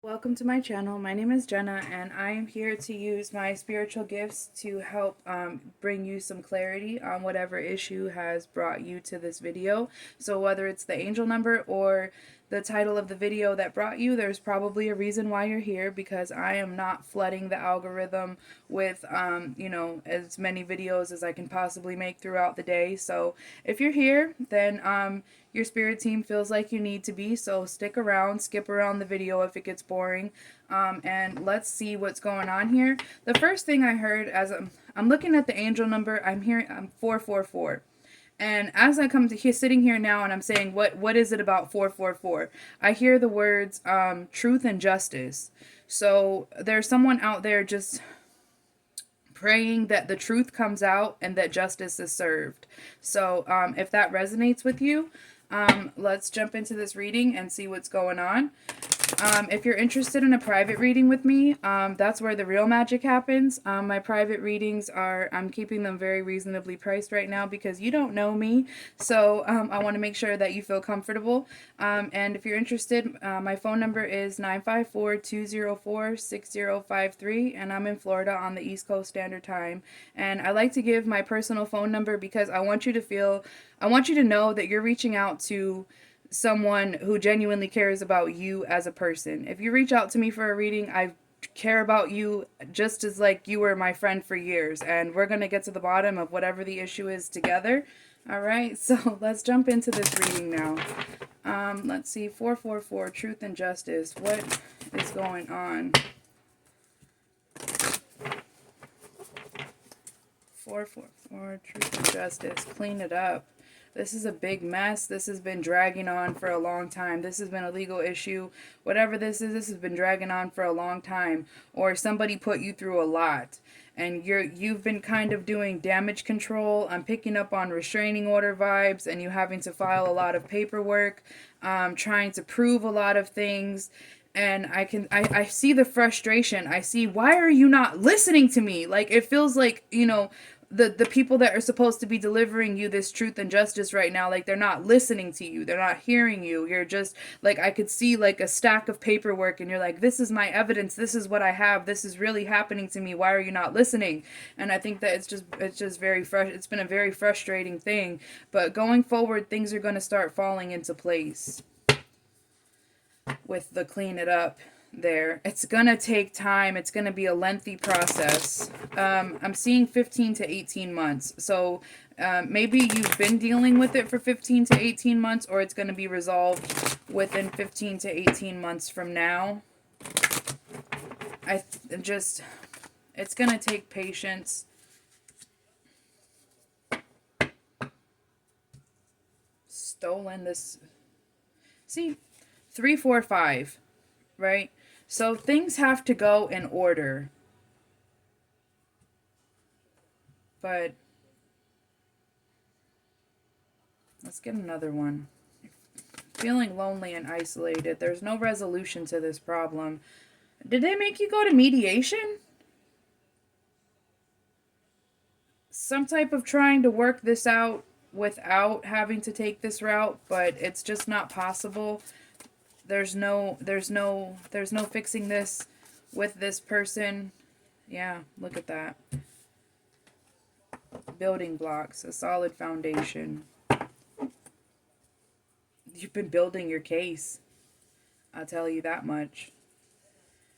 Welcome to my channel. My name is Jenna, and I am here to use my spiritual gifts to help bring you some clarity on whatever issue has brought you to this video. So whether it's the angel number or the title of the video that brought you, there's probably a reason why you're here, because I am not flooding the algorithm with, as many videos as I can possibly make throughout the day. So if you're here, then your spirit team feels like you need to be, so stick around, skip around the video if it gets boring, and let's see what's going on here. The first thing I heard as I'm looking at the angel number, I'm hearing 444. And as I come to here, sitting here now, and I'm saying, what is it about 444? I hear the words truth and justice. So there's someone out there just praying that the truth comes out and that justice is served. So if that resonates with you, let's jump into this reading and see what's going on. If you're interested in a private reading with me, that's where the real magic happens. My private readings I'm keeping them very reasonably priced right now because you don't know me. So I want to make sure that you feel comfortable. And if you're interested, my phone number is 954-204-6053, and I'm in Florida on the East Coast Standard Time. And I like to give my personal phone number because I want you to know that you're reaching out to someone who genuinely cares about you as a person. If you reach out to me for a reading, I care about you just as like you were my friend for years, and we're going to get to the bottom of whatever the issue is together. All right, so let's jump into this reading now. Let's see, 444, truth and justice. What is going on? 444, truth and justice. Clean it up. This is a big mess. This has been dragging on for a long time. This has been a legal issue. Whatever this is, this has been dragging on for a long time. Or somebody put you through a lot. And you've been kind of doing damage control. I'm picking up on restraining order vibes, and you having to file a lot of paperwork, trying to prove a lot of things. And I see the frustration. I see, why are you not listening to me? Like, it feels like, the people that are supposed to be delivering you this truth and justice right now, like, they're not listening to you. They're not hearing you. You're just like, I could see like a stack of paperwork, and you're like, this is my evidence. This is what I have. This is really happening to me. Why are you not listening? And I think that it's just very it's been a very frustrating thing, but going forward, things are going to start falling into place with the clean it up there. It's gonna take time. It's gonna be a lengthy process. I'm seeing 15 to 18 months. So maybe you've been dealing with it for 15 to 18 months, or it's gonna be resolved within 15 to 18 months from now. It's gonna take patience. Stolen this. See, 3, 4, 5, right? So things have to go in order. But let's get another one. Feeling lonely and isolated. There's no resolution to this problem. Did they make you go to mediation? Some type of trying to work this out without having to take this route, but it's just not possible. There's no fixing this with this person. Yeah, look at that. Building blocks, a solid foundation. You've been building your case. I'll tell you that much.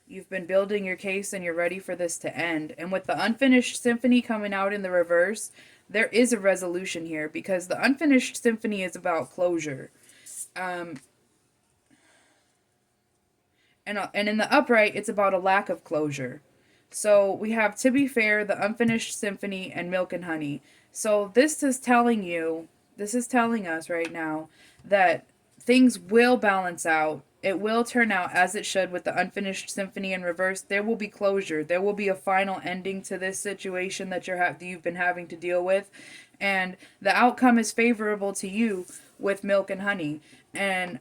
You've been building your case, and you're ready for this to end. And with the unfinished symphony coming out in the reverse, there is a resolution here, because the unfinished symphony is about closure. And in the upright, it's about a lack of closure. So we have To Be Fair, the Unfinished Symphony, and Milk and Honey. So this is telling us right now that things will balance out. It will turn out as it should with the Unfinished Symphony in reverse. There will be closure. There will be a final ending to this situation that you've been having to deal with. And the outcome is favorable to you with Milk and Honey. And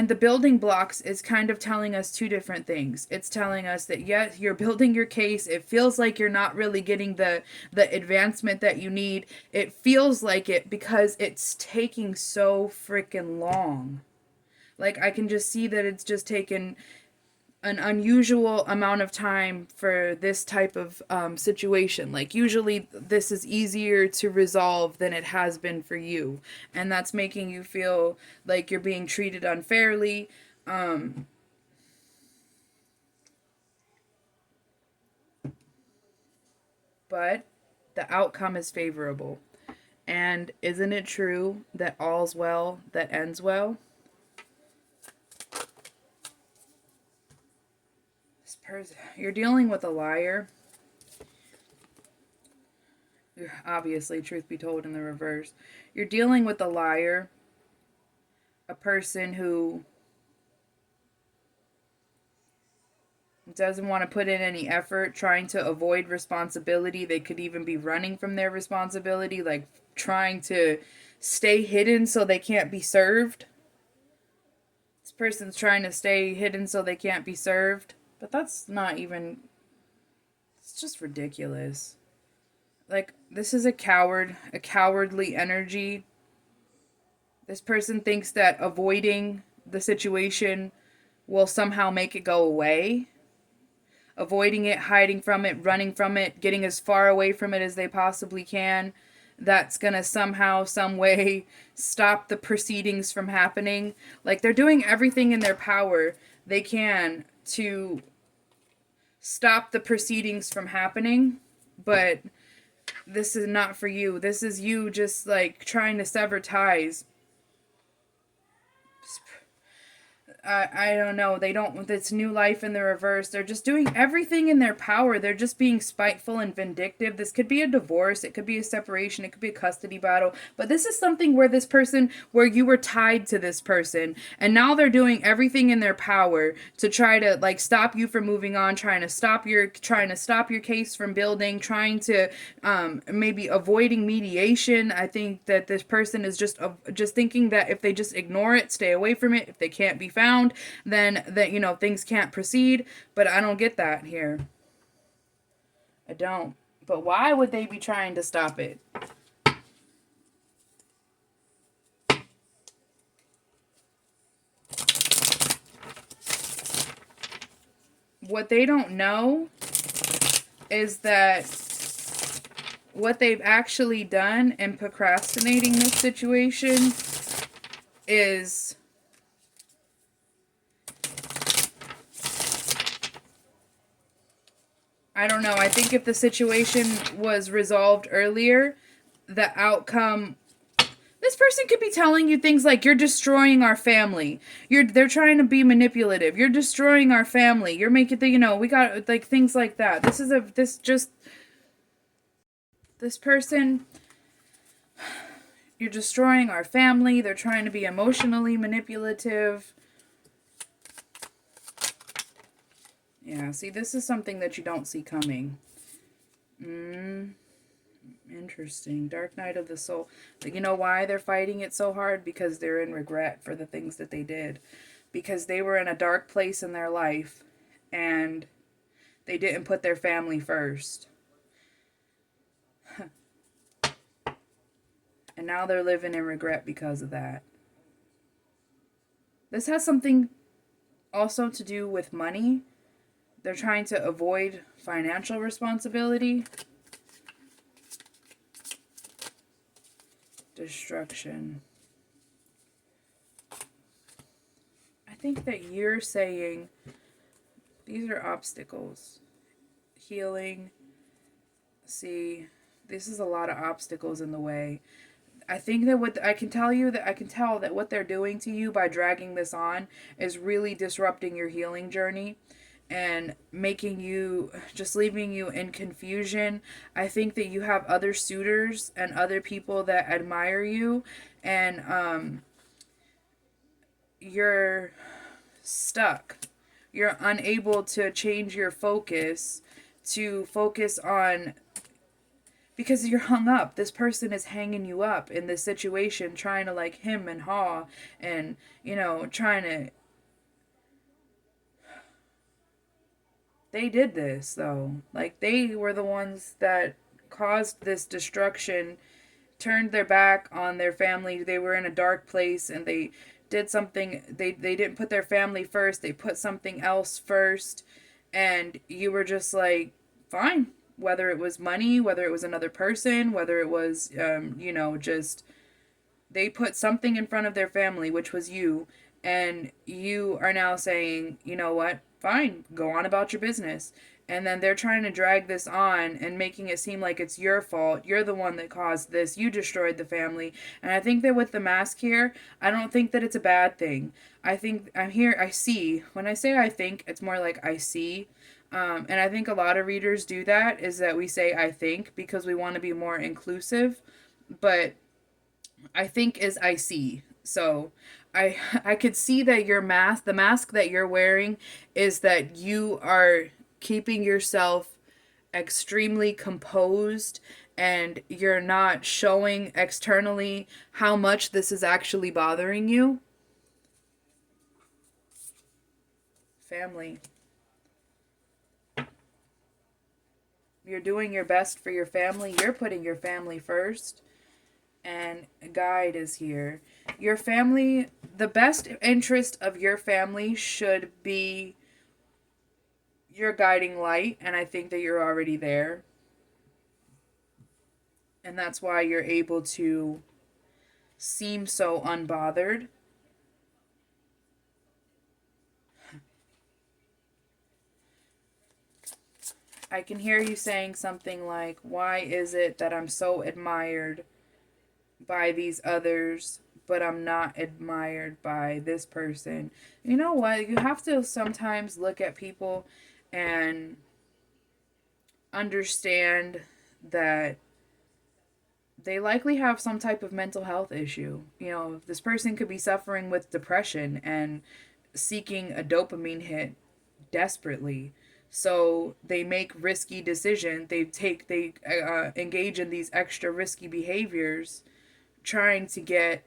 the building blocks is kind of telling us two different things. It's telling us that, yes, you're building your case. It feels like you're not really getting the advancement that you need. It feels like it because it's taking so freaking long. Like, I can just see that it's just taken an unusual amount of time for this type of situation. Like, usually this is easier to resolve than it has been for you. And that's making you feel like you're being treated unfairly. But the outcome is favorable. And isn't it true that all's well that ends well? You're dealing with a liar. Obviously, truth be told, in the reverse. You're dealing with a liar, a person who doesn't want to put in any effort, trying to avoid responsibility. They could even be running from their responsibility, like trying to stay hidden so they can't be served. This person's trying to stay hidden so they can't be served. But that's not even, it's just ridiculous. Like, this is a coward, a cowardly energy. This person thinks that avoiding the situation will somehow make it go away. Avoiding it, hiding from it, running from it, getting as far away from it as they possibly can. That's going to somehow, some way stop the proceedings from happening. Like, they're doing everything in their power they can to stop the proceedings from happening, but this is not for you. This is you just like trying to sever ties. I don't know. They don't. It's new life in the reverse. They're just doing everything in their power. They're just being spiteful and vindictive. This could be a divorce. It could be a separation. It could be a custody battle. But this is something where this person, where you were tied to this person, and now they're doing everything in their power to try to like stop you from moving on, trying to stop your case from building, trying to maybe avoiding mediation. I think that this person is just thinking that if they just ignore it, stay away from it, if they can't be found, then that things can't proceed. But I don't get that here. I don't. But why would they be trying to stop it? What they don't know is that what they've actually done in procrastinating this situation is I don't know. I think if the situation was resolved earlier, the outcome. This person could be telling you things like, "You're destroying our family. They're trying to be manipulative. You're destroying our family. You're making we got like things like that." This person. You're destroying our family. They're trying to be emotionally manipulative. Yeah, see, this is something that you don't see coming. Interesting. Dark night of the soul. But you know why they're fighting it so hard? Because they're in regret for the things that they did. Because they were in a dark place in their life and they didn't put their family first. And now they're living in regret because of that. This has something also to do with money. They're trying to avoid financial responsibility. Destruction. I think that you're saying these are obstacles. Healing. See, this is a lot of obstacles in the way. I think that what I can tell that what they're doing to you by dragging this on is really disrupting your healing journey and making you, just leaving you in confusion. I think that you have other suitors and other people that admire you, and you're stuck. You're unable to change your focus to focus on, because you're hung up. This person is hanging you up in this situation, trying to like hem and haw and, trying to. They did this, though. Like, they were the ones that caused this destruction, turned their back on their family. They were in a dark place and they did something, they didn't put their family first, they put something else first, and you were just like, fine. Whether it was money, whether it was another person, whether it was, just they put something in front of their family, which was you, and you are now saying, you know what, fine, go on about your business. And then they're trying to drag this on and making it seem like it's your fault. You're the one that caused this. You destroyed the family. And I think that with the mask here, I don't think that it's a bad thing. I think I see. When I say I think, it's more like I see. And I think a lot of readers do that, is that we say I think because we want to be more inclusive. But I think is I see. So I could see that the mask that you're wearing is that you are keeping yourself extremely composed, and you're not showing externally how much this is actually bothering you. Family. You're doing your best for your family. You're putting your family first. And guide is here. Your family, the best interest of your family should be your guiding light, and I think that you're already there. And that's why you're able to seem so unbothered. I can hear you saying something like, why is it that I'm so admired by these others, but I'm not admired by this person? You know what? You have to sometimes look at people and understand that they likely have some type of mental health issue. This person could be suffering with depression and seeking a dopamine hit desperately. So they make risky decisions. They engage in these extra risky behaviors, trying to get,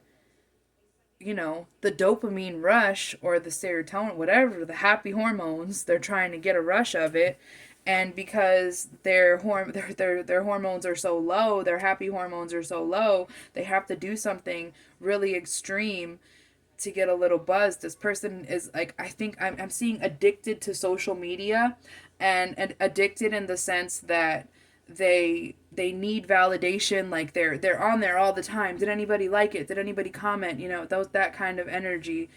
the dopamine rush or the serotonin, whatever, the happy hormones. They're trying to get a rush of it. And because their hormones are so low, their happy hormones are so low, they have to do something really extreme to get a little buzz. This person is like, I think I'm seeing addicted to social media, and addicted in the sense that they need validation. Like they're on there all the time. Did anybody like it? Did anybody comment? That kind of energy.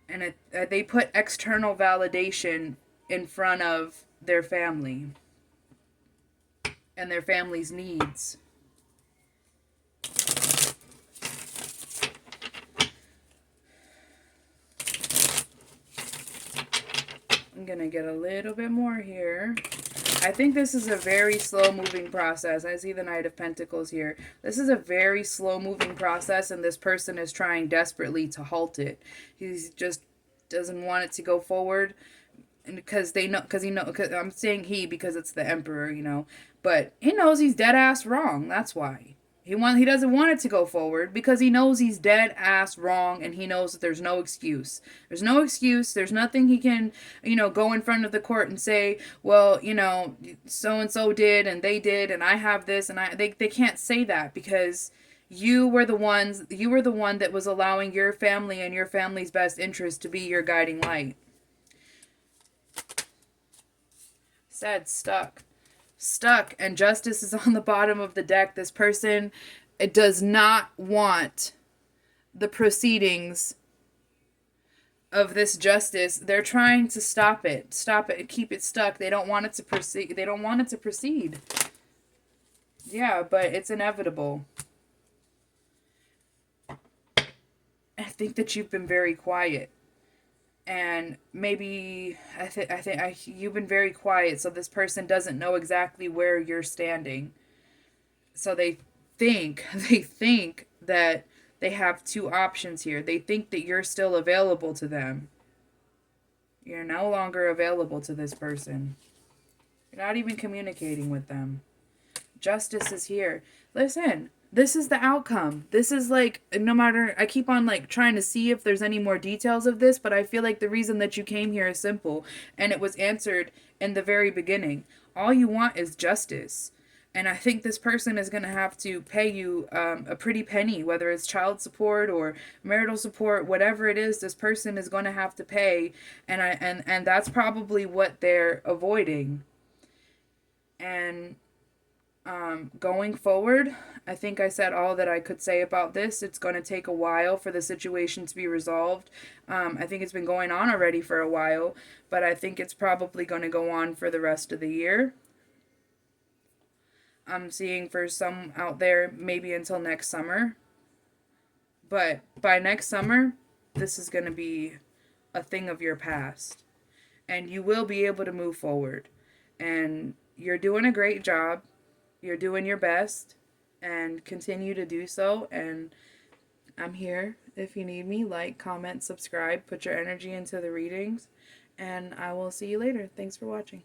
And they put external validation in front of their family and their family's needs. I'm gonna get a little bit more here. I think this is a very slow moving process. I see the Knight of Pentacles here. This is a very slow moving process, and this person is trying desperately to halt it. He's just doesn't want it to go forward, and because I'm saying he because it's the Emperor, but he knows he's dead ass wrong. That's why. He doesn't want it to go forward because he knows he's dead ass wrong, and he knows that there's no excuse. There's no excuse. There's nothing he can, go in front of the court and say, well, so and so did and they did and I have this, and they can't say that because you were the one that was allowing your family and your family's best interest to be your guiding light. Said stuck, and justice is on the bottom of the deck. This person, it does not want the proceedings of this justice. They're trying to stop it, keep it stuck. They don't want it to proceed. Yeah, but it's inevitable. I think that you've been very quiet. And maybe you've been very quiet, so this person doesn't know exactly where you're standing. So they think that they have two options here. They think that you're still available to them. You're no longer available to this person. You're not even communicating with them. Justice is here. Listen, this is the outcome. This is like, no matter, I keep on like trying to see if there's any more details of this, but I feel like the reason that you came here is simple, and it was answered in the very beginning. All you want is justice. And I think this person is going to have to pay you a pretty penny, whether it's child support or marital support, whatever it is. This person is going to have to pay, and that's probably what they're avoiding. And going forward, I think I said all that I could say about this. It's going to take a while for the situation to be resolved. I think it's been going on already for a while, but I think it's probably going to go on for the rest of the year. I'm seeing for some out there maybe until next summer. But by next summer, this is going to be a thing of your past. And you will be able to move forward. And you're doing a great job. You're doing your best. And continue to do so. And I'm here if you need me. Like, comment, subscribe, put your energy into the readings. And I will see you later. Thanks for watching.